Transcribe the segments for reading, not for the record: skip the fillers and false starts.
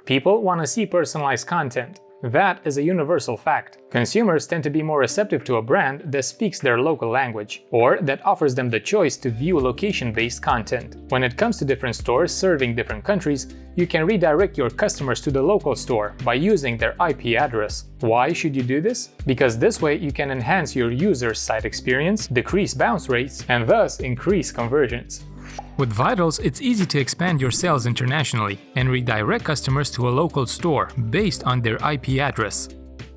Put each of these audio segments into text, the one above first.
People want to see personalized content. That is a universal fact. Consumers tend to be more receptive to a brand that speaks their local language, or that offers them the choice to view location-based content. When it comes to different stores serving different countries, you can redirect your customers to the local store by using their IP address. Why should you do this? Because this way you can enhance your user's site experience, decrease bounce rates, and thus increase conversions. With Vitals, it's easy to expand your sales internationally and redirect customers to a local store based on their IP address.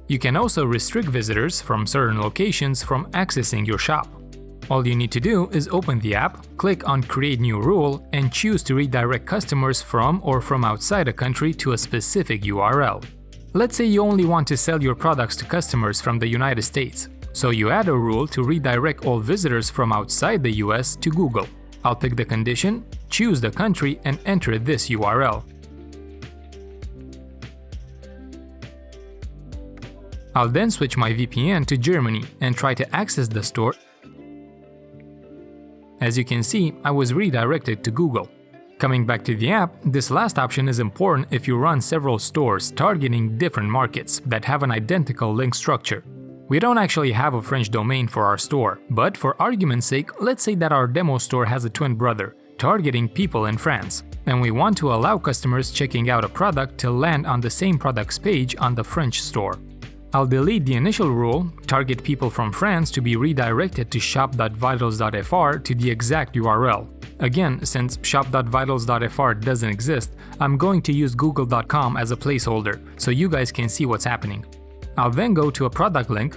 You can also restrict visitors from certain locations from accessing your shop. All you need to do is open the app, click on Create New Rule, and choose to redirect customers from or from outside a country to a specific URL. Let's say you only want to sell your products to customers from the United States, so you add a rule to redirect all visitors from outside the US to Google. I'll pick the condition, choose the country, and enter this URL. I'll then switch my VPN to Germany and try to access the store. As you can see, I was redirected to Google. Coming back to the app, this last option is important if you run several stores targeting different markets that have an identical link structure. We don't actually have a French domain for our store, but for argument's sake, let's say that our demo store has a twin brother, targeting people in France, and we want to allow customers checking out a product to land on the same product's page on the French store. I'll delete the initial rule, target people from France to be redirected to shop.vitals.fr to the exact URL. Again, since shop.vitals.fr doesn't exist, I'm going to use google.com as a placeholder, so you guys can see what's happening. I'll then go to a product link,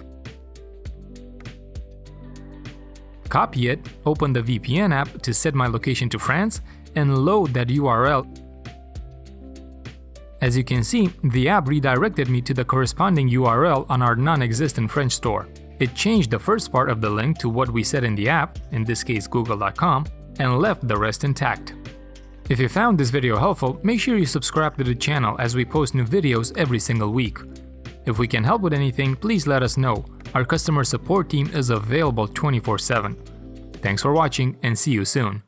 copy it, open the VPN app to set my location to France, and load that URL. As you can see, the app redirected me to the corresponding URL on our non-existent French store. It changed the first part of the link to what we set in the app, in this case google.com, and left the rest intact. If you found this video helpful, make sure you subscribe to the channel as we post new videos every single week. If we can help with anything, please let us know. Our customer support team is available 24/7. Thanks for watching and see you soon.